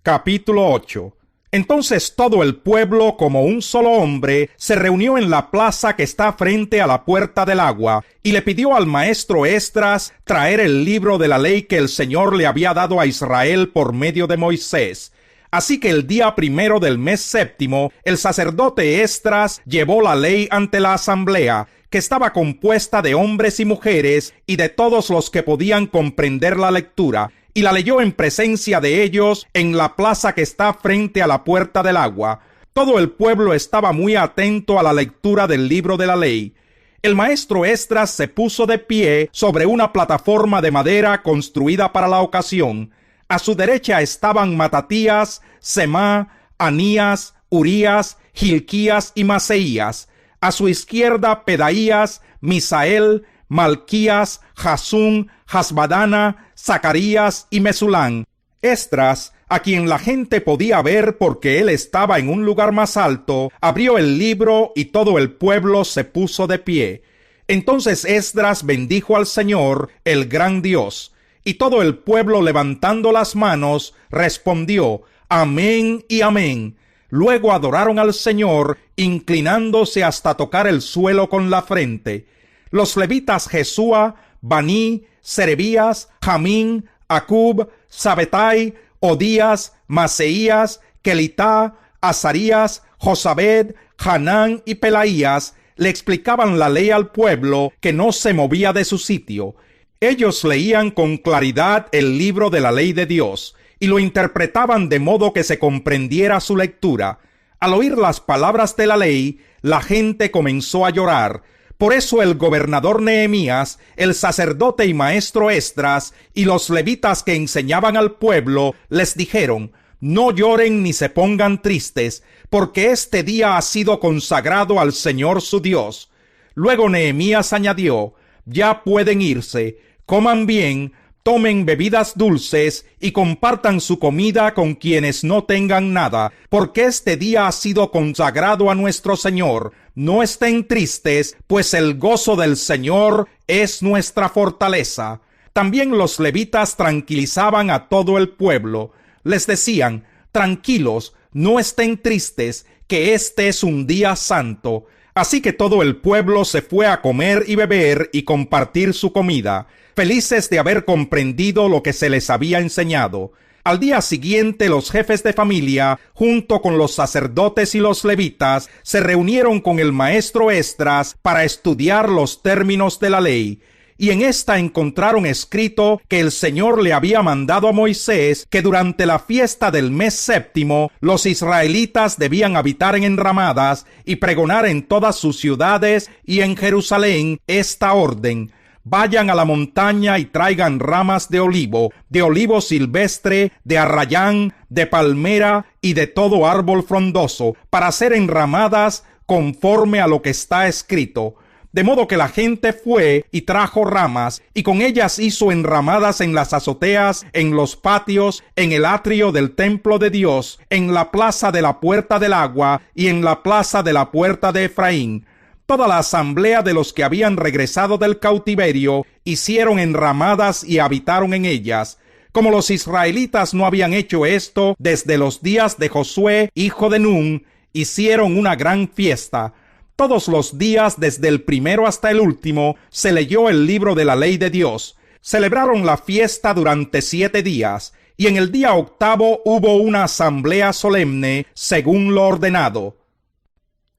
Capítulo 8. Entonces todo el pueblo, como un solo hombre, se reunió en la plaza que está frente a la puerta del agua, y le pidió al maestro Esdras traer el libro de la ley que el Señor le había dado a Israel por medio de Moisés. Así que el día 1 del mes séptimo, el sacerdote Esdras llevó la ley ante la asamblea, que estaba compuesta de hombres y mujeres, y de todos los que podían comprender la lectura, y la leyó en presencia de ellos en la plaza que está frente a la puerta del agua. Todo el pueblo estaba muy atento a la lectura del libro de la ley. El maestro Esdras se puso de pie sobre una plataforma de madera construida para la ocasión. A su derecha estaban Matatías, Semá, Anías, Urías, Hilquías y Maseías. A su izquierda Pedaías, Misael, Malquías, Jasún, Hasbadana, Zacarías y Mesulán. Esdras, a quien la gente podía ver porque él estaba en un lugar más alto, abrió el libro y todo el pueblo se puso de pie. Entonces Esdras bendijo al Señor, el gran Dios, y todo el pueblo levantando las manos respondió: Amén y amén. Luego adoraron al Señor, inclinándose hasta tocar el suelo con la frente. Los levitas Jesúa, Baní, Serebías, Jamín, Acub, Sabetai, Odías, Maseías, Kelitá, Azarías, Josabed, Hanán y Pelaías le explicaban la ley al pueblo, que no se movía de su sitio. Ellos leían con claridad el libro de la ley de Dios y lo interpretaban de modo que se comprendiera su lectura. Al oír las palabras de la ley, la gente comenzó a llorar. Por eso el gobernador Nehemías, el sacerdote y maestro Esdras y los levitas que enseñaban al pueblo les dijeron: No lloren ni se pongan tristes, porque este día ha sido consagrado al Señor su Dios. Luego Nehemías añadió: Ya pueden irse, coman bien, tomen bebidas dulces y compartan su comida con quienes no tengan nada, porque este día ha sido consagrado a nuestro Señor. No estén tristes, pues el gozo del Señor es nuestra fortaleza. También los levitas tranquilizaban a todo el pueblo. Les decían: Tranquilos, no estén tristes, que este es un día santo. Así que todo el pueblo se fue a comer y beber y compartir su comida, felices de haber comprendido lo que se les había enseñado. Al día siguiente, los jefes de familia, junto con los sacerdotes y los levitas, se reunieron con el maestro Esdras para estudiar los términos de la ley. Y en esta encontraron escrito que el Señor le había mandado a Moisés que durante la fiesta del mes séptimo los israelitas debían habitar en enramadas y pregonar en todas sus ciudades y en Jerusalén esta orden: Vayan a la montaña y traigan ramas de olivo silvestre, de arrayán, de palmera y de todo árbol frondoso, para hacer enramadas conforme a lo que está escrito. De modo que la gente fue y trajo ramas, y con ellas hizo enramadas en las azoteas, en los patios, en el atrio del templo de Dios, en la plaza de la puerta del agua y en la plaza de la puerta de Efraín. Toda la asamblea de los que habían regresado del cautiverio hicieron enramadas y habitaron en ellas. Como los israelitas no habían hecho esto desde los días de Josué, hijo de Nun, hicieron una gran fiesta. Todos los días, desde el primero hasta el último, se leyó el libro de la ley de Dios. Celebraron la fiesta durante 7 días, y en el día 8 hubo una asamblea solemne, según lo ordenado.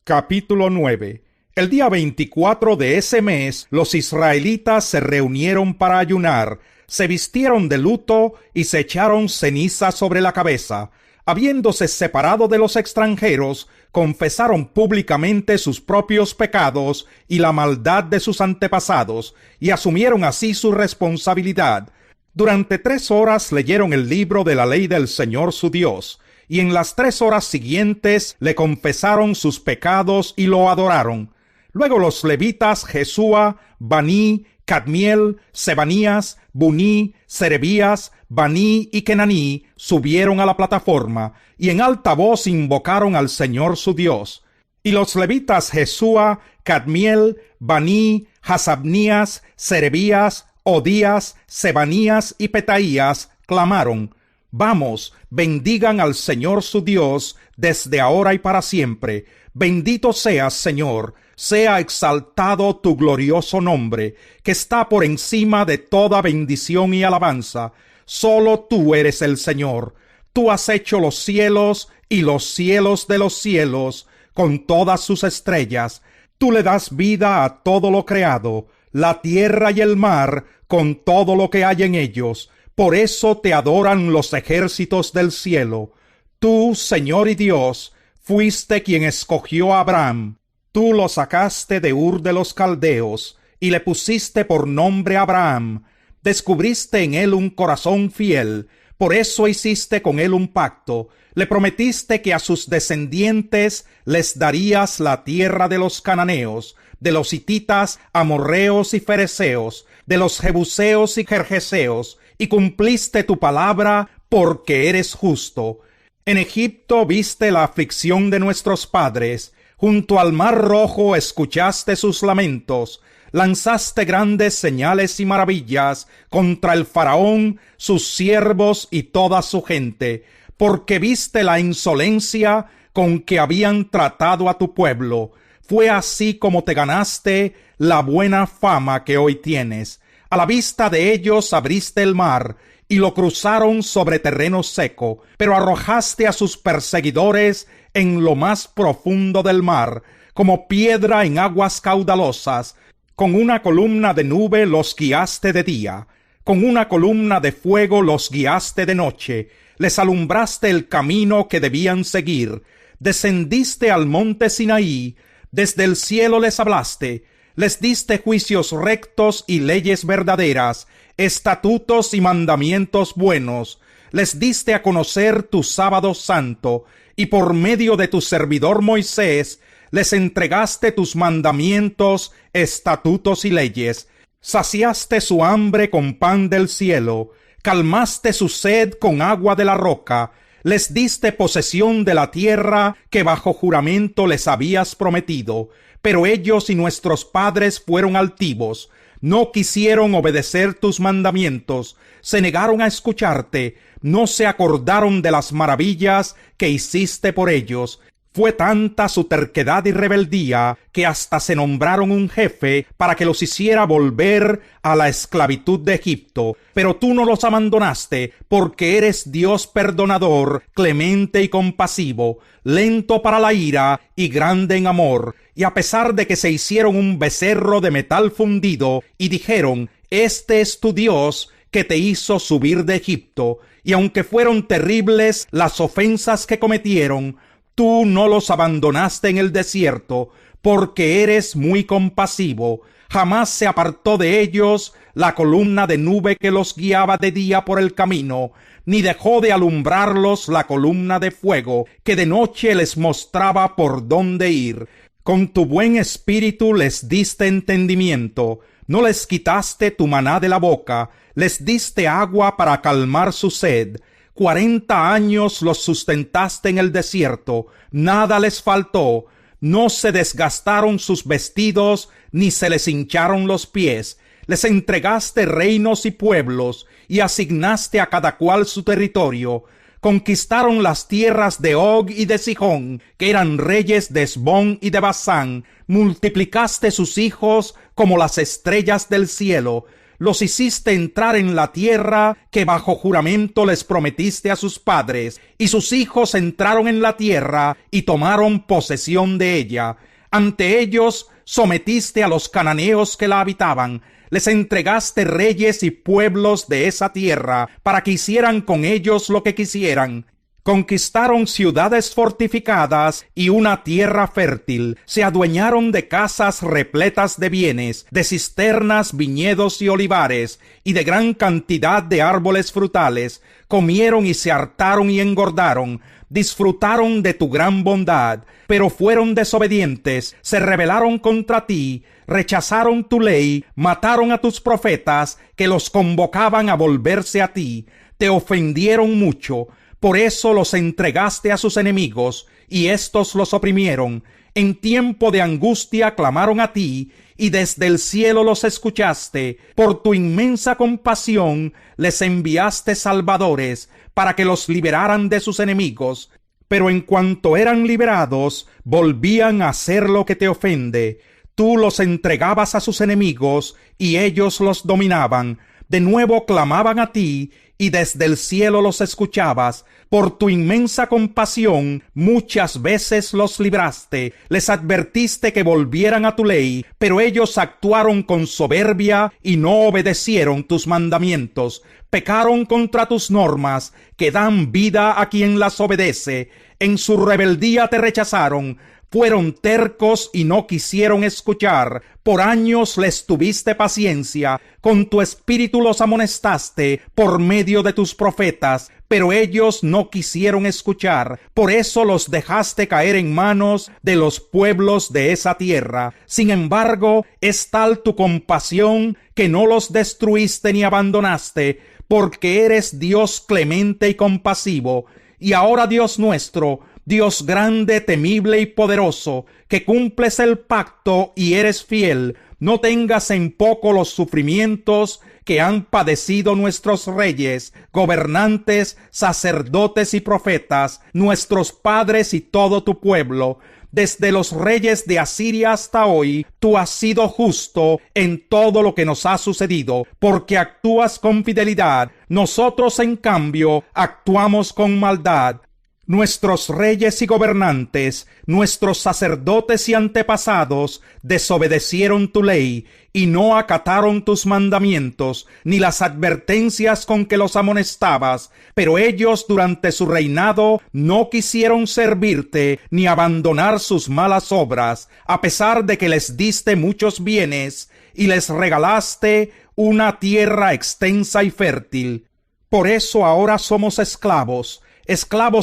Capítulo 9. El día 24 de ese mes, los israelitas se reunieron para ayunar, se vistieron de luto y se echaron ceniza sobre la cabeza. Habiéndose separado de los extranjeros, confesaron públicamente sus propios pecados y la maldad de sus antepasados, y asumieron así su responsabilidad. Durante 3 horas leyeron el libro de la ley del Señor su Dios, y en las 3 horas siguientes le confesaron sus pecados y lo adoraron. Luego los levitas Jesúa, Baní, Cadmiel, Sebanías, Buní, Serebías, Baní y Kenaní subieron a la plataforma y en alta voz invocaron al Señor su Dios. Y los levitas Jesúa, Cadmiel, Baní, Hasabnías, Serebías, Odías, Sebanías y Petaías clamaron: Vamos, bendigan al Señor su Dios desde ahora y para siempre. Bendito seas, Señor, sea exaltado tu glorioso nombre, que está por encima de toda bendición y alabanza. Solo tú eres el Señor. Tú has hecho los cielos y los cielos de los cielos, con todas sus estrellas. Tú le das vida a todo lo creado, la tierra y el mar, con todo lo que hay en ellos. Por eso te adoran los ejércitos del cielo. Tú, Señor y Dios, fuiste quien escogió a Abraham. Tú lo sacaste de Ur de los Caldeos, y le pusiste por nombre Abraham. Descubriste en él un corazón fiel, por eso hiciste con él un pacto. Le prometiste que a sus descendientes les darías la tierra de los cananeos, de los hititas, amorreos y fereceos, de los jebuseos y gergeseos, y cumpliste tu palabra porque eres justo. En Egipto viste la aflicción de nuestros padres, junto al mar rojo escuchaste sus lamentos, lanzaste grandes señales y maravillas contra el faraón, sus siervos y toda su gente, porque viste la insolencia con que habían tratado a tu pueblo. Fue así como te ganaste la buena fama que hoy tienes. A la vista de ellos abriste el mar, y lo cruzaron sobre terreno seco, pero arrojaste a sus perseguidores en lo más profundo del mar, como piedra en aguas caudalosas. Con una columna de nube los guiaste de día, con una columna de fuego los guiaste de noche, les alumbraste el camino que debían seguir. Descendiste al monte Sinaí, desde el cielo les hablaste, les diste juicios rectos y leyes verdaderas, estatutos y mandamientos buenos, les diste a conocer tu sábado santo, y por medio de tu servidor Moisés, les entregaste tus mandamientos, estatutos y leyes. Saciaste su hambre con pan del cielo, calmaste su sed con agua de la roca, les diste posesión de la tierra que bajo juramento les habías prometido. Pero ellos y nuestros padres fueron altivos, no quisieron obedecer tus mandamientos, se negaron a escucharte, no se acordaron de las maravillas que hiciste por ellos. Fue tanta su terquedad y rebeldía que hasta se nombraron un jefe para que los hiciera volver a la esclavitud de Egipto. Pero tú no los abandonaste, porque eres Dios perdonador, clemente y compasivo, lento para la ira y grande en amor. Y a pesar de que se hicieron un becerro de metal fundido y dijeron: «Este es tu Dios que te hizo subir de Egipto», y aunque fueron terribles las ofensas que cometieron, tú no los abandonaste en el desierto, porque eres muy compasivo. Jamás se apartó de ellos la columna de nube que los guiaba de día por el camino, ni dejó de alumbrarlos la columna de fuego que de noche les mostraba por dónde ir. Con tu buen espíritu les diste entendimiento, no les quitaste tu maná de la boca, les diste agua para calmar su sed. 40 años los sustentaste en el desierto, nada les faltó, no se desgastaron sus vestidos, ni se les hincharon los pies. Les entregaste reinos y pueblos, y asignaste a cada cual su territorio. Conquistaron las tierras de Og y de Sihón, que eran reyes de Hesbón y de Basán. Multiplicaste sus hijos como las estrellas del cielo. Los hiciste entrar en la tierra que bajo juramento les prometiste a sus padres, y sus hijos entraron en la tierra y tomaron posesión de ella. Ante ellos sometiste a los cananeos que la habitaban, les entregaste reyes y pueblos de esa tierra, para que hicieran con ellos lo que quisieran. Conquistaron ciudades fortificadas y una tierra fértil, se adueñaron de casas repletas de bienes, de cisternas, viñedos y olivares, y de gran cantidad de árboles frutales. Comieron y se hartaron y engordaron, disfrutaron de tu gran bondad, pero fueron desobedientes, se rebelaron contra ti, rechazaron tu ley, mataron a tus profetas, que los convocaban a volverse a ti, te ofendieron mucho. Por eso los entregaste a sus enemigos, y éstos los oprimieron. En tiempo de angustia clamaron a ti, y desde el cielo los escuchaste. Por tu inmensa compasión les enviaste salvadores, para que los liberaran de sus enemigos. Pero en cuanto eran liberados, volvían a hacer lo que te ofende. Tú los entregabas a sus enemigos, y ellos los dominaban. De nuevo clamaban a ti, y desde el cielo los escuchabas. Por tu inmensa compasión muchas veces los libraste. Les advertiste que volvieran a tu ley, pero ellos actuaron con soberbia y no obedecieron tus mandamientos. Pecaron contra tus normas, que dan vida a quien las obedece. En su rebeldía te rechazaron. Fueron tercos y no quisieron escuchar. Por años les tuviste paciencia. Con tu espíritu los amonestaste por medio de tus profetas, pero ellos no quisieron escuchar. Por eso los dejaste caer en manos de los pueblos de esa tierra. Sin embargo, es tal tu compasión que no los destruiste ni abandonaste, porque eres Dios clemente y compasivo. Y ahora, Dios nuestro, Dios grande, temible y poderoso, que cumples el pacto y eres fiel, no tengas en poco los sufrimientos que han padecido nuestros reyes, gobernantes, sacerdotes y profetas, nuestros padres y todo tu pueblo. Desde los reyes de Asiria hasta hoy, tú has sido justo en todo lo que nos ha sucedido, porque actúas con fidelidad. Nosotros, en cambio, actuamos con maldad. Nuestros reyes y gobernantes, nuestros sacerdotes y antepasados desobedecieron tu ley y no acataron tus mandamientos, ni las advertencias con que los amonestabas. Pero ellos durante su reinado no quisieron servirte ni abandonar sus malas obras, a pesar de que les diste muchos bienes y les regalaste una tierra extensa y fértil. Por eso ahora somos esclavos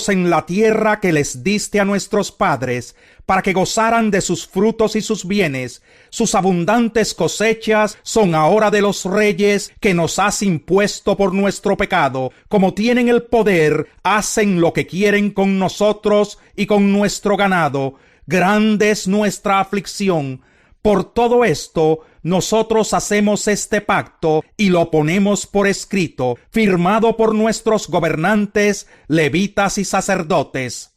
en la tierra que les diste a nuestros padres, para que gozaran de sus frutos y sus bienes. Sus abundantes cosechas son ahora de los reyes que nos has impuesto por nuestro pecado. Como tienen el poder, hacen lo que quieren con nosotros y con nuestro ganado. Grande es nuestra aflicción. Por todo esto, nosotros hacemos este pacto y lo ponemos por escrito, firmado por nuestros gobernantes, levitas y sacerdotes.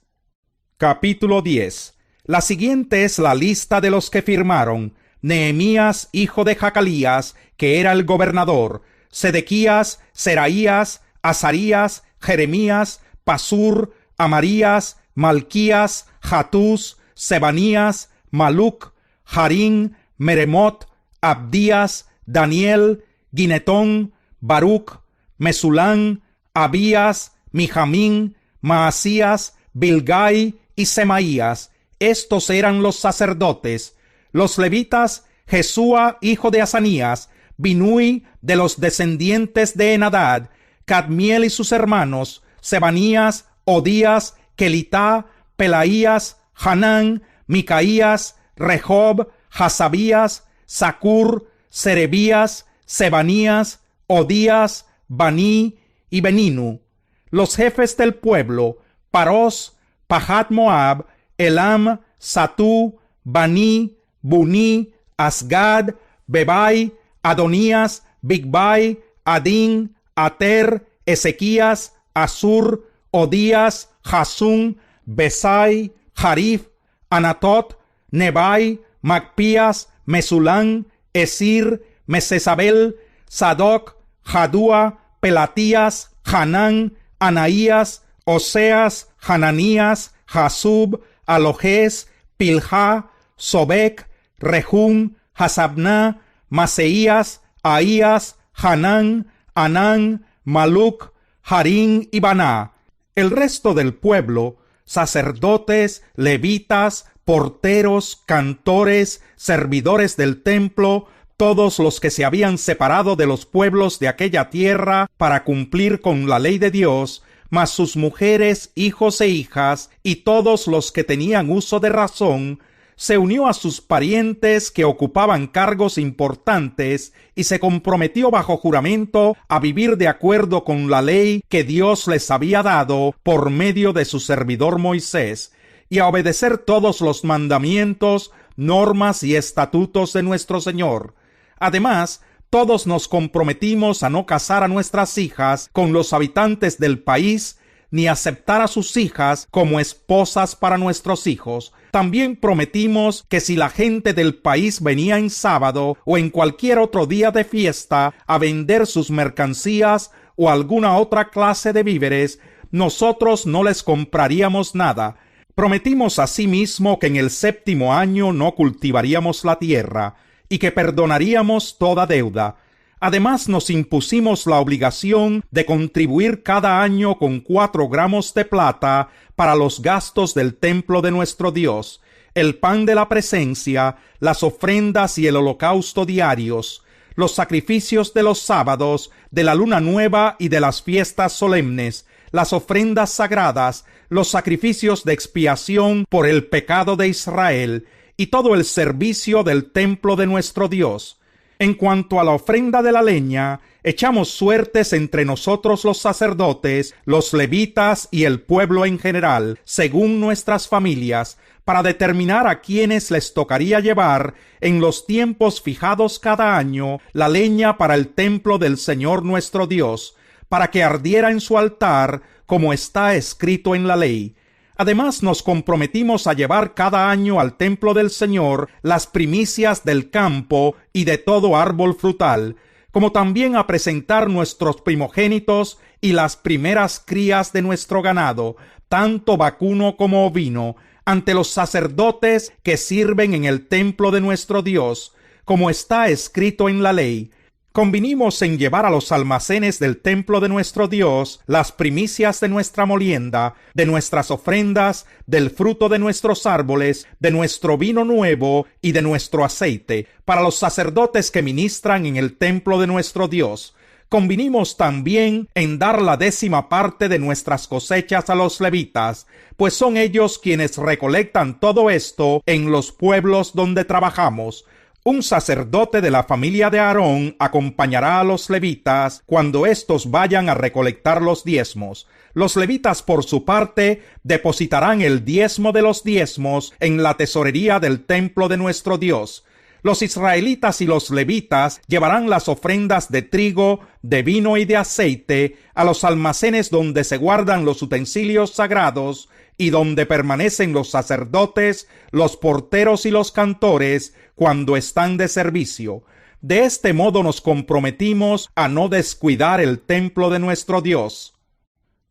Capítulo 10. La siguiente es la lista de los que firmaron: Nehemías, hijo de Jacalías, que era el gobernador; Sedequías, Seraías, Azarías, Jeremías, Pasur, Amarías, Malquías, Hatús, Sebanías, Maluc, Harín, Meremot, Abdías, Daniel, Ginetón, Baruc, Mesulán, Abías, Mijamín, Maasías, Bilgai y Semaías. Estos eran los sacerdotes. Los levitas: Jesúa, hijo de Asanías; Binui, de los descendientes de Enadad; Cadmiel y sus hermanos; Sebanías, Odías, Kelitá, Pelaías, Hanán, Micaías, Rehob, Hasabías, Zacur, Serebías, Sebanías, Odías, Baní y Beninu. Los jefes del pueblo: Paros, Pahat Moab, Elam, Satú, Baní, Buní, Asgad, Bebai, Adonías, Bigbai, Adín, Ater, Ezequías, Asur, Odías, Jasún, Besai, Jarif, Anatot, Nebai, Macpías, Mesulán, Esir, Mesesabel, Sadoc, Jadúa, Pelatías, Hanán, Anaías, Oseas, Hananías, Jasub, Alojés, Pilja, Sobek, Rehum, Hasabná, Maseías, Ahías, Hanán, Anán, Maluc, Harín y Baná. El resto del pueblo: sacerdotes, levitas, porteros, cantores, servidores del templo, todos los que se habían separado de los pueblos de aquella tierra para cumplir con la ley de Dios, mas sus mujeres, hijos e hijas, y todos los que tenían uso de razón, se unió a sus parientes que ocupaban cargos importantes y se comprometió bajo juramento a vivir de acuerdo con la ley que Dios les había dado por medio de su servidor Moisés, y a obedecer todos los mandamientos, normas y estatutos de nuestro Señor. Además, todos nos comprometimos a no casar a nuestras hijas con los habitantes del país, ni aceptar a sus hijas como esposas para nuestros hijos. También prometimos que si la gente del país venía en sábado o en cualquier otro día de fiesta a vender sus mercancías o alguna otra clase de víveres, nosotros no les compraríamos nada. Prometimos asimismo que en el 7º año no cultivaríamos la tierra y que perdonaríamos toda deuda. Además, nos impusimos la obligación de contribuir cada año con 4 gramos de plata para los gastos del templo de nuestro Dios, el pan de la presencia, las ofrendas y el holocausto diarios, los sacrificios de los sábados, de la luna nueva y de las fiestas solemnes, las ofrendas sagradas, los sacrificios de expiación por el pecado de Israel y todo el servicio del templo de nuestro Dios. En cuanto a la ofrenda de la leña, echamos suertes entre nosotros los sacerdotes, los levitas y el pueblo en general, según nuestras familias, para determinar a quienes les tocaría llevar, en los tiempos fijados cada año, la leña para el templo del Señor nuestro Dios, para que ardiera en su altar, como está escrito en la ley. Además, nos comprometimos a llevar cada año al templo del Señor las primicias del campo y de todo árbol frutal, como también a presentar nuestros primogénitos y las primeras crías de nuestro ganado, tanto vacuno como ovino, ante los sacerdotes que sirven en el templo de nuestro Dios, como está escrito en la ley. Convinimos en llevar a los almacenes del templo de nuestro Dios las primicias de nuestra molienda, de nuestras ofrendas, del fruto de nuestros árboles, de nuestro vino nuevo y de nuestro aceite, para los sacerdotes que ministran en el templo de nuestro Dios. Convinimos también en dar la 10ª parte de nuestras cosechas a los levitas, pues son ellos quienes recolectan todo esto en los pueblos donde trabajamos. Un sacerdote de la familia de Aarón acompañará a los levitas cuando éstos vayan a recolectar los diezmos. Los levitas, por su parte, depositarán el diezmo de los diezmos en la tesorería del templo de nuestro Dios. Los israelitas y los levitas llevarán las ofrendas de trigo, de vino y de aceite a los almacenes donde se guardan los utensilios sagrados y donde permanecen los sacerdotes, los porteros y los cantores cuando están de servicio. De este modo nos comprometimos a no descuidar el templo de nuestro Dios.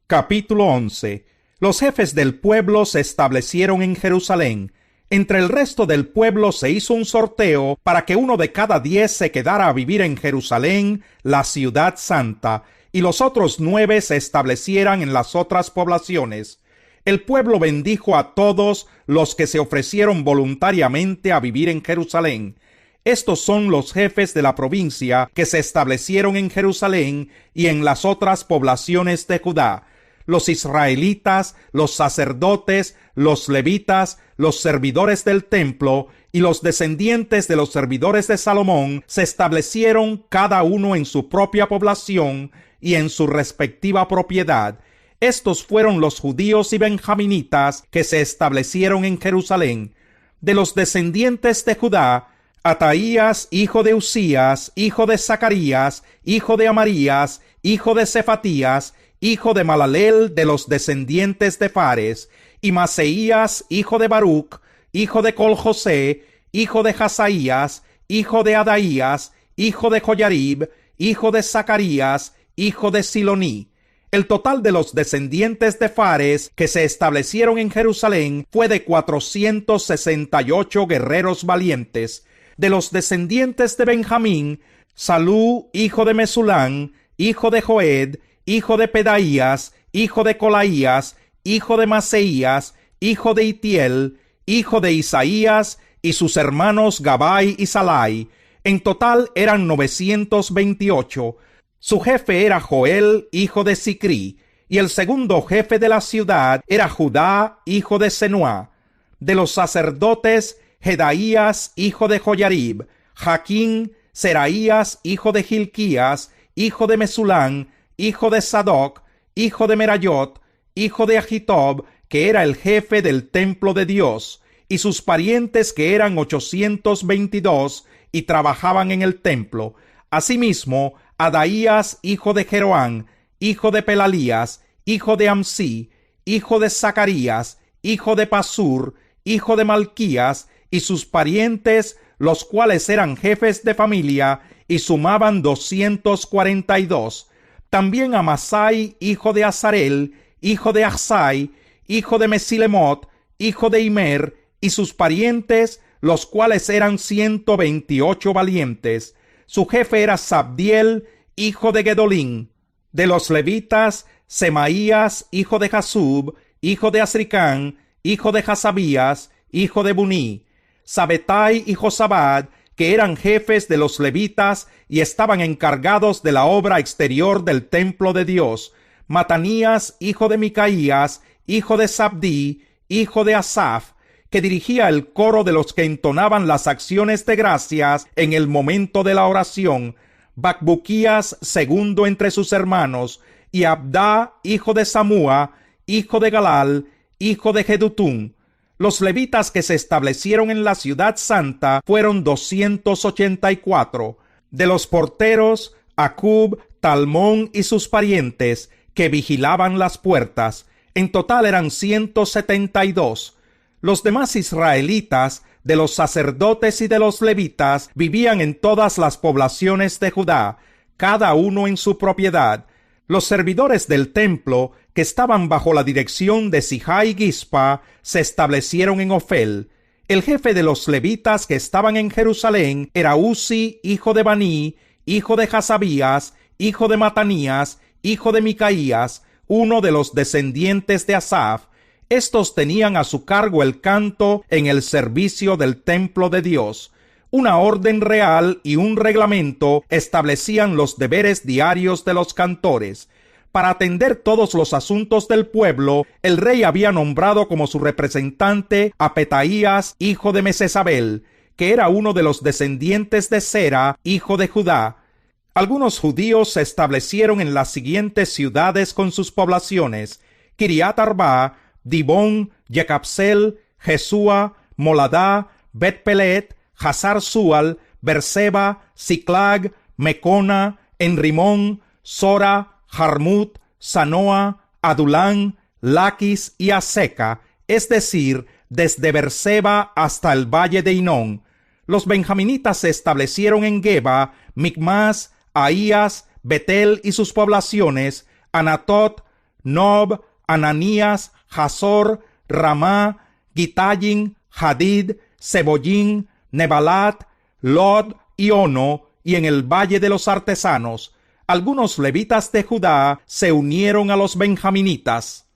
Capítulo 11. Los jefes del pueblo se establecieron en Jerusalén. Entre el resto del pueblo se hizo un sorteo para que 1 de cada 10 se quedara a vivir en Jerusalén, la ciudad santa, y los otros 9 se establecieran en las otras poblaciones. El pueblo bendijo a todos los que se ofrecieron voluntariamente a vivir en Jerusalén. Estos son los jefes de la provincia que se establecieron en Jerusalén y en las otras poblaciones de Judá: los israelitas, los sacerdotes, los levitas, los servidores del templo y los descendientes de los servidores de Salomón se establecieron cada uno en su propia población y en su respectiva propiedad. Estos fueron los judíos y benjaminitas que se establecieron en Jerusalén. De los descendientes de Judá: Ataías, hijo de Usías, hijo de Zacarías, hijo de Amarías, hijo de Cefatías, hijo de Malaleel, de los descendientes de Fares; y Maseías, hijo de Baruc, hijo de Col-José, hijo de Hazaías, hijo de Adaías, hijo de Joyarib, hijo de Zacarías, hijo de Siloní. El total de los descendientes de Fares que se establecieron en Jerusalén fue de 468 guerreros valientes. De los descendientes de Benjamín: Salú, hijo de Mesulán, hijo de Joed, hijo de Pedaías, hijo de Colaías, hijo de Maseías, hijo de Itiel, hijo de Isaías, y sus hermanos Gabai y Salai. En total eran 928. Su jefe era Joel, hijo de Sicrí, y el segundo jefe de la ciudad era Judá, hijo de Senúa. De los sacerdotes: Jedaías, hijo de Joyarib, Jaquín, Seraías, hijo de Hilquías, hijo de Mesulán, hijo de Sadoc, hijo de Merayot, hijo de Agitob, que era el jefe del templo de Dios, y sus parientes, que eran 822, y trabajaban en el templo. Asimismo, Adaías, hijo de Jeroán, hijo de Pelalías, hijo de Amsí, hijo de Zacarías, hijo de Pasur, hijo de Malquías, y sus parientes, los cuales eran jefes de familia, y sumaban 242. También Amasai, hijo de Azarel, hijo de Achsai, hijo de Mesilemot, hijo de Imer, y sus parientes, los cuales eran 128 valientes. Su jefe era Sabdiel, hijo de Gedolín. De los levitas, Semaías, hijo de Jasub, hijo de Azricán, hijo de Hasabías, hijo de Buní. Sabetai y Josabad, que eran jefes de los levitas y estaban encargados de la obra exterior del templo de Dios. Matanías, hijo de Micaías, hijo de Sabdí, hijo de Asaf, que dirigía el coro de los que entonaban las acciones de gracias en el momento de la oración. Bacbuquías, segundo entre sus hermanos, y Abdá, hijo de Samúa, hijo de Galal, hijo de Jedutún. Los levitas que se establecieron en la ciudad santa fueron 284. De los porteros, Acub, Talmón y sus parientes, que vigilaban las puertas. En total eran 172. Los demás israelitas, de los sacerdotes y de los levitas, vivían en todas las poblaciones de Judá, cada uno en su propiedad. Los servidores del templo, que estaban bajo la dirección de Sijá y Gispa, se establecieron en Ofel. El jefe de los levitas que estaban en Jerusalén era Uzi, hijo de Baní, hijo de Hasabías, hijo de Matanías, hijo de Micaías, uno de los descendientes de Asaf. Estos tenían a su cargo el canto en el servicio del templo de Dios. Una orden real y un reglamento establecían los deberes diarios de los cantores. Para atender todos los asuntos del pueblo, el rey había nombrado como su representante a Petaías, hijo de Mesesabel, que era uno de los descendientes de Sera, hijo de Judá. Algunos judíos se establecieron en las siguientes ciudades con sus poblaciones: Kiriat Arba, Dibón, Yecapsel, Jesúa, Moladá, Bet-Pelet, Hazar Sual, Berseba, Siclag, Mecona, Enrimón, Sora, Jarmut, Sanoa, Adulán, Laquis y Aseca, es decir, desde Berseba hasta el valle de Hinón. Los benjaminitas se establecieron en Geba, Micmas, Ahías, Betel y sus poblaciones, Anatot, Nob, Ananías, Hazor, Ramá, Gitayin, Hadid, Sebollín, Nebalat, Lod y Ono, y en el valle de los artesanos. Algunos levitas de Judá se unieron a los benjaminitas.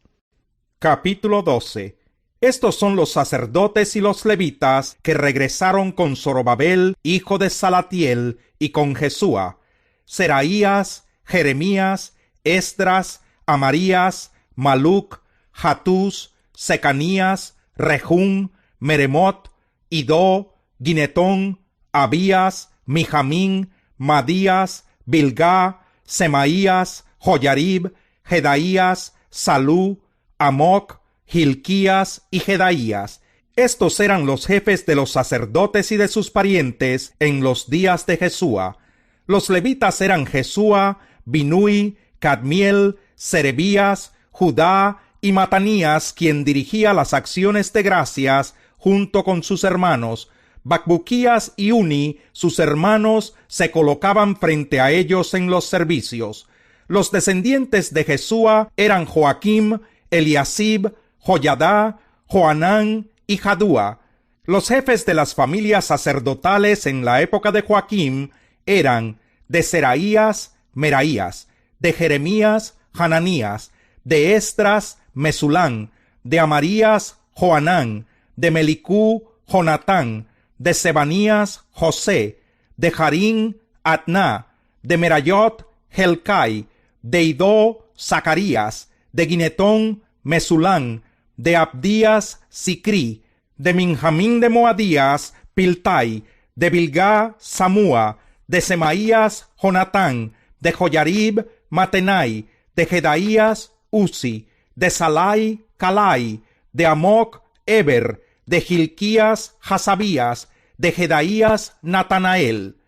Capítulo 12. Estos son los sacerdotes y los levitas que regresaron con Zorobabel, hijo de Salatiel, y con Jesúa: Seraías, Jeremías, Esdras, Amarías, Maluc, Hatús, Secanías, Rehum, Meremot, Idó, Ginetón, Abías, Mijamín, Madías, Bilgá, Semaías, Joyarib, Jedaías, Salú, Amoc, Hilquías y Jedaías. Estos eran los jefes de los sacerdotes y de sus parientes en los días de Jesúa. Los levitas eran Jesúa, Binui, Cadmiel, Serebías, Judá y Matanías, quien dirigía las acciones de gracias junto con sus hermanos. Bacbuquías y Uni, sus hermanos, se colocaban frente a ellos en los servicios. Los descendientes de Jesúa eran Joaquim, Eliasib, Joyadá, Joanán y Jadúa. Los jefes de las familias sacerdotales en la época de Joaquim eran de Seraías, Meraías, de Jeremías, Hananías, de Esdras, Mesulán, de Amarías, Joanán, de Melicú, Jonatán, de Sebanías, José, de Jarín, Atná, de Merayot, Helcai, de Idó, Zacarías, de Ginetón, Mesulán, de Abdías, Sicrí, de Minjamín de Moadías, Piltai, de Bilgá, Samúa, de Semaías, Jonatán, de Joyarib, Matenai, de Jedaías, Uzi, de Salai, Calai, de Amoc, Eber, de Gilquías, Hasabías, de Jedaías, Natanael.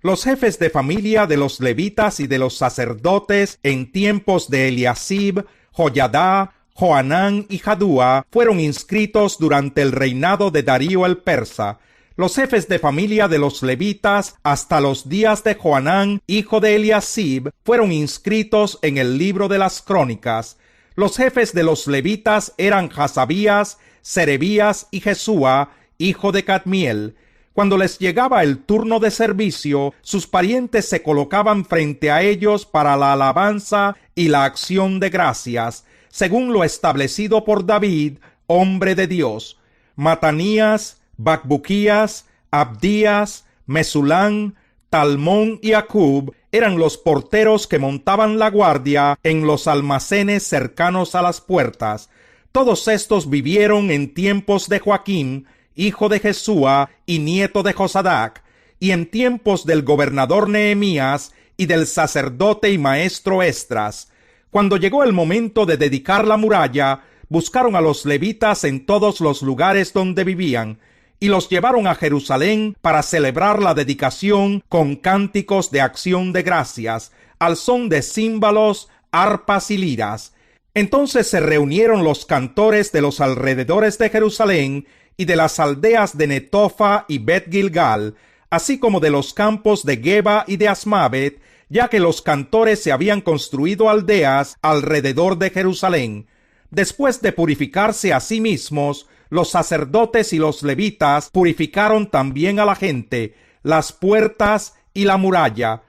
Los jefes de familia de los levitas y de los sacerdotes en tiempos de Eliasib, Joyadá, Joanán y Jadúa fueron inscritos durante el reinado de Darío el persa. Los jefes de familia de los levitas hasta los días de Joanán, hijo de Eliasib, fueron inscritos en el libro de las crónicas. Los jefes de los levitas eran Hasabías, Serebías y Jesúa, hijo de Cadmiel. Cuando les llegaba el turno de servicio, sus parientes se colocaban frente a ellos para la alabanza y la acción de gracias, según lo establecido por David, hombre de Dios. Matanías, Bacbuquías, Abdías, Mesulán, Talmón y Acub eran los porteros que montaban la guardia en los almacenes cercanos a las puertas. Todos estos vivieron en tiempos de Joaquín, hijo de Jesúa y nieto de Josadac, y en tiempos del gobernador Nehemías y del sacerdote y maestro Esdras. Cuando llegó el momento de dedicar la muralla, buscaron a los levitas en todos los lugares donde vivían, y los llevaron a Jerusalén para celebrar la dedicación con cánticos de acción de gracias, al son de címbalos, arpas y liras. Entonces se reunieron los cantores de los alrededores de Jerusalén y de las aldeas de Netofa y Bet Gilgal, así como de los campos de Geba y de Asmavet, ya que los cantores se habían construido aldeas alrededor de Jerusalén. Después de purificarse a sí mismos, los sacerdotes y los levitas purificaron también a la gente, las puertas y la muralla.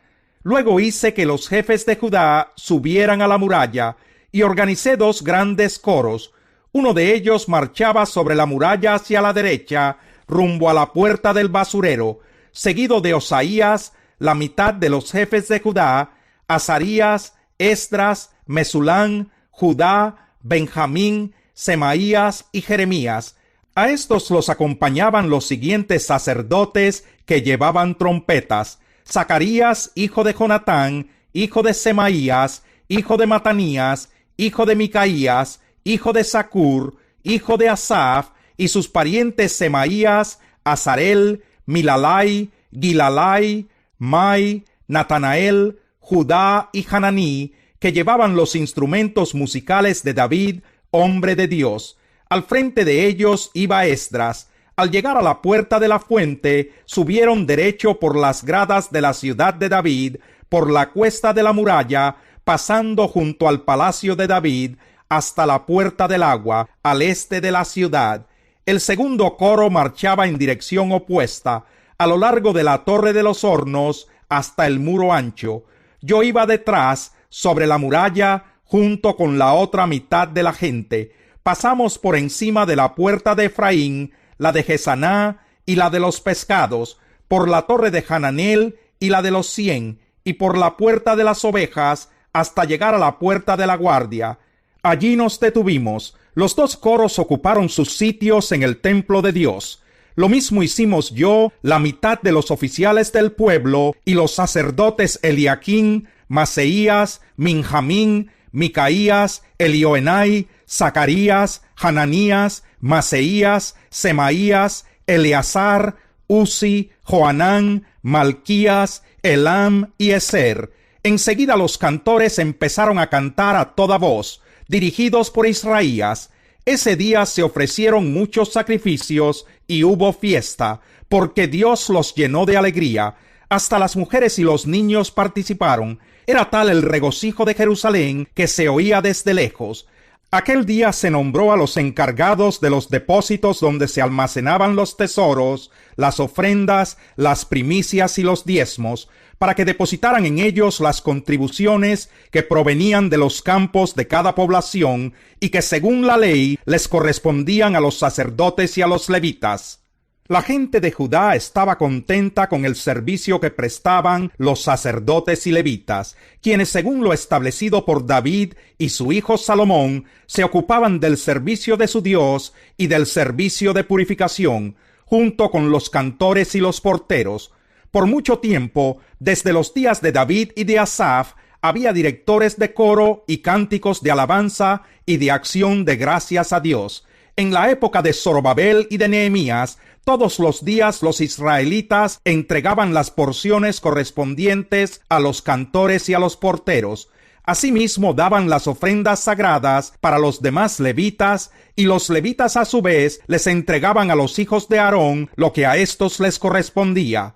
Luego hice que los jefes de Judá subieran a la muralla, y organicé 2 grandes coros. Uno de ellos marchaba sobre la muralla hacia la derecha, rumbo a la puerta del basurero, seguido de Osaías, la mitad de los jefes de Judá, Azarías, Esdras, Mesulán, Judá, Benjamín, Semaías y Jeremías. A estos los acompañaban los siguientes sacerdotes que llevaban trompetas: Zacarías, hijo de Jonatán, hijo de Semaías, hijo de Matanías, hijo de Micaías, hijo de Zacur, hijo de Asaf, y sus parientes Semaías, Azarel, Milalai, Gilalai, Mai, Natanael, Judá y Hananí, que llevaban los instrumentos musicales de David, hombre de Dios. Al frente de ellos iba Esdras. Al llegar a la puerta de la fuente, subieron derecho por las gradas de la ciudad de David, por la cuesta de la muralla, pasando junto al palacio de David, hasta la puerta del agua, al este de la ciudad. El segundo coro marchaba en dirección opuesta, a lo largo de la torre de los hornos, hasta el muro ancho. Yo iba detrás, sobre la muralla, junto con la otra mitad de la gente. Pasamos por encima de la puerta de Efraín, la de Gesaná y la de los pescados, por la torre de Hananel y la de los 100, y por la puerta de las ovejas, hasta llegar a la puerta de la guardia. Allí nos detuvimos. Los 2 coros ocuparon sus sitios en el templo de Dios. Lo mismo hicimos yo, la mitad de los oficiales del pueblo, y los sacerdotes Eliaquín, Maseías, Minjamín, Micaías, Elioenai, Zacarías, Hananías, Maseías, Semaías, Eleazar, Uzi, Joanán, Malquías, Elam y Ezer. Enseguida los cantores empezaron a cantar a toda voz, dirigidos por Israías. Ese día se ofrecieron muchos sacrificios y hubo fiesta, porque Dios los llenó de alegría. Hasta las mujeres y los niños participaron. Era tal el regocijo de Jerusalén que se oía desde lejos. Aquel día se nombró a los encargados de los depósitos donde se almacenaban los tesoros, las ofrendas, las primicias y los diezmos, para que depositaran en ellos las contribuciones que provenían de los campos de cada población y que según la ley les correspondían a los sacerdotes y a los levitas. La gente de Judá estaba contenta con el servicio que prestaban los sacerdotes y levitas, quienes, según lo establecido por David y su hijo Salomón, se ocupaban del servicio de su Dios y del servicio de purificación, junto con los cantores y los porteros. Por mucho tiempo, desde los días de David y de Asaf, había directores de coro y cánticos de alabanza y de acción de gracias a Dios. En la época de Zorobabel y de Nehemías, todos los días los israelitas entregaban las porciones correspondientes a los cantores y a los porteros. Asimismo daban las ofrendas sagradas para los demás levitas, y los levitas a su vez les entregaban a los hijos de Aarón lo que a éstos les correspondía.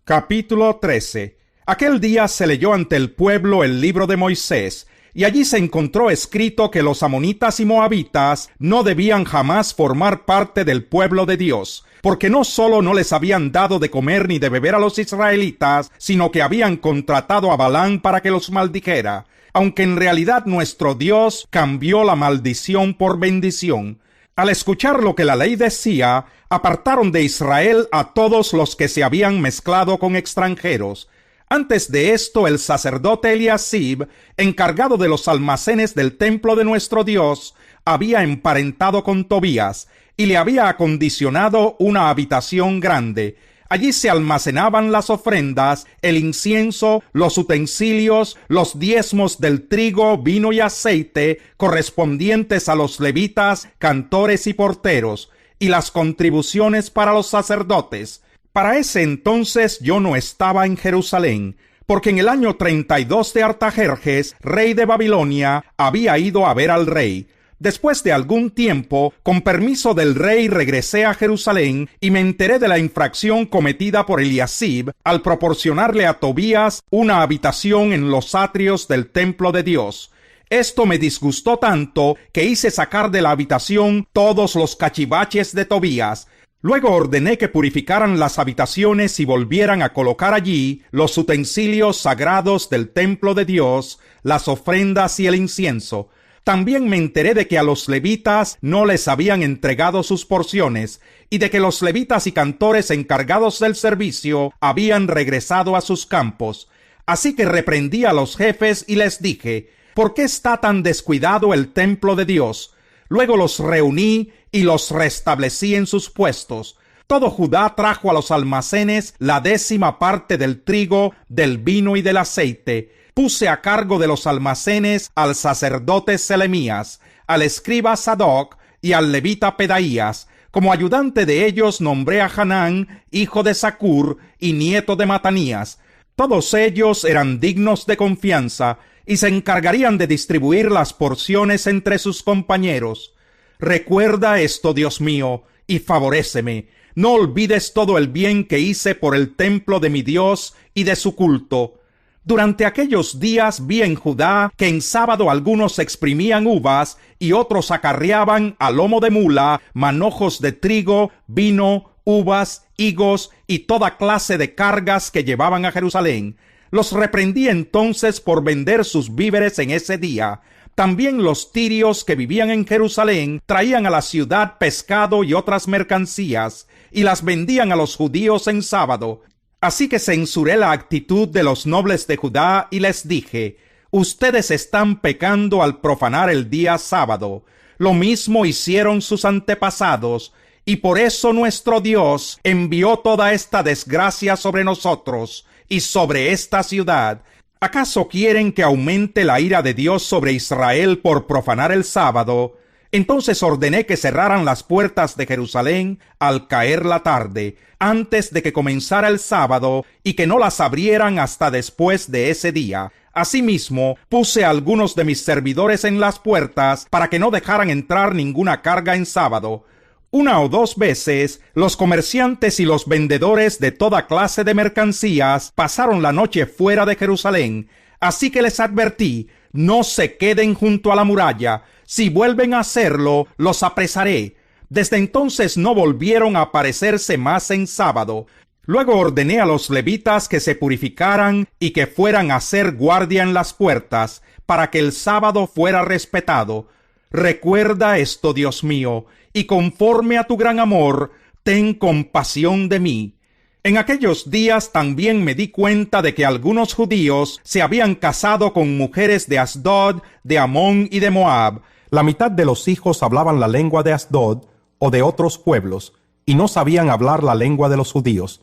Capítulo 13. Aquel día se leyó ante el pueblo el libro de Moisés, y allí se encontró escrito que los amonitas y moabitas no debían jamás formar parte del pueblo de Dios, porque no solo no les habían dado de comer ni de beber a los israelitas, sino que habían contratado a Balaam para que los maldijera, aunque en realidad nuestro Dios cambió la maldición por bendición. Al escuchar lo que la ley decía, apartaron de Israel a todos los que se habían mezclado con extranjeros. Antes de esto, el sacerdote Eliasib, encargado de los almacenes del templo de nuestro Dios, había emparentado con Tobías y le había acondicionado una habitación grande. Allí se almacenaban las ofrendas, el incienso, los utensilios, los diezmos del trigo, vino y aceite correspondientes a los levitas, cantores y porteros, y las contribuciones para los sacerdotes. Para ese entonces yo no estaba en Jerusalén, porque en el año 32 de Artajerjes, rey de Babilonia, había ido a ver al rey. Después de algún tiempo, con permiso del rey, regresé a Jerusalén y me enteré de la infracción cometida por Eliasib al proporcionarle a Tobías una habitación en los atrios del templo de Dios. Esto me disgustó tanto que hice sacar de la habitación todos los cachivaches de Tobías. Luego ordené que purificaran las habitaciones y volvieran a colocar allí los utensilios sagrados del templo de Dios, las ofrendas y el incienso. También me enteré de que a los levitas no les habían entregado sus porciones, y de que los levitas y cantores encargados del servicio habían regresado a sus campos. Así que reprendí a los jefes y les dije: ¿por qué está tan descuidado el templo de Dios? Luego los reuní y los restablecí en sus puestos. Todo Judá trajo a los almacenes la 10ª parte del trigo, del vino y del aceite. Puse a cargo de los almacenes al sacerdote Selemías, al escriba Sadoc y al levita Pedaías. Como ayudante de ellos nombré a Hanán, hijo de Zacur y nieto de Matanías. Todos ellos eran dignos de confianza y se encargarían de distribuir las porciones entre sus compañeros. Recuerda esto, Dios mío, y favoréceme. No olvides todo el bien que hice por el templo de mi Dios y de su culto. Durante aquellos días vi en Judá que en sábado algunos exprimían uvas y otros acarreaban a lomo de mula manojos de trigo, vino, uvas, higos y toda clase de cargas que llevaban a Jerusalén. Los reprendí entonces por vender sus víveres en ese día. También los tirios que vivían en Jerusalén traían a la ciudad pescado y otras mercancías, y las vendían a los judíos en sábado. Así que censuré la actitud de los nobles de Judá y les dije: ustedes están pecando al profanar el día sábado. Lo mismo hicieron sus antepasados, y por eso nuestro Dios envió toda esta desgracia sobre nosotros y sobre esta ciudad. ¿Acaso quieren que aumente la ira de Dios sobre Israel por profanar el sábado? Entonces ordené que cerraran las puertas de Jerusalén al caer la tarde, antes de que comenzara el sábado, y que no las abrieran hasta después de ese día. Asimismo, puse a algunos de mis servidores en las puertas para que no dejaran entrar ninguna carga en sábado. 1 o 2 veces, los comerciantes y los vendedores de toda clase de mercancías pasaron la noche fuera de Jerusalén. Así que les advertí: no se queden junto a la muralla. Si vuelven a hacerlo, los apresaré. Desde entonces no volvieron a aparecerse más en sábado. Luego ordené a los levitas que se purificaran y que fueran a hacer guardia en las puertas, para que el sábado fuera respetado. Recuerda esto, Dios mío, y conforme a tu gran amor, ten compasión de mí. En aquellos días también me di cuenta de que algunos judíos se habían casado con mujeres de Asdod, de Amón y de Moab. La mitad de los hijos hablaban la lengua de Asdod o de otros pueblos, y no sabían hablar la lengua de los judíos.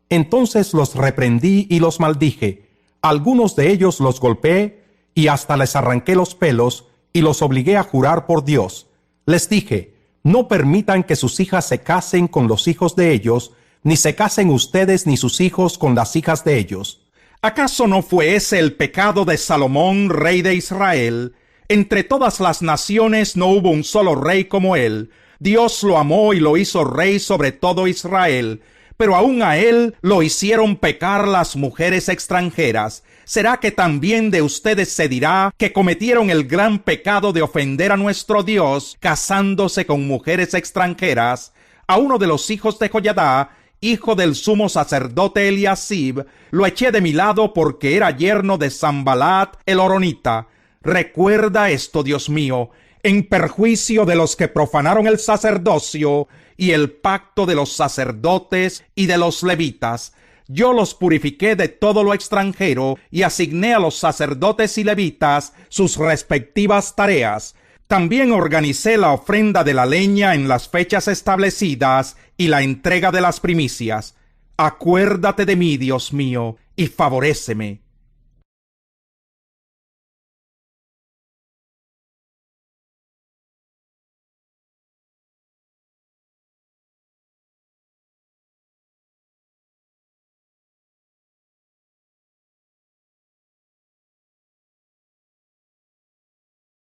Entonces los reprendí y los maldije. Algunos de ellos los golpeé, y hasta les arranqué los pelos, y los obligué a jurar por Dios. Les dije, no permitan que sus hijas se casen con los hijos de ellos, ni se casen ustedes ni sus hijos con las hijas de ellos. ¿Acaso no fue ese el pecado de Salomón, rey de Israel? Entre todas las naciones no hubo un solo rey como él. Dios lo amó y lo hizo rey sobre todo Israel. Pero aún a él lo hicieron pecar las mujeres extranjeras. ¿Será que también de ustedes se dirá que cometieron el gran pecado de ofender a nuestro Dios casándose con mujeres extranjeras? A uno de los hijos de Joiadá, hijo del sumo sacerdote Eliasib, lo eché de mi lado porque era yerno de Sanbalat el horonita. Recuerda esto, Dios mío, en perjuicio de los que profanaron el sacerdocio y el pacto de los sacerdotes y de los levitas. Yo los purifiqué de todo lo extranjero y asigné a los sacerdotes y levitas sus respectivas tareas. También organicé la ofrenda de la leña en las fechas establecidas y la entrega de las primicias. Acuérdate de mí, Dios mío, y favoréceme.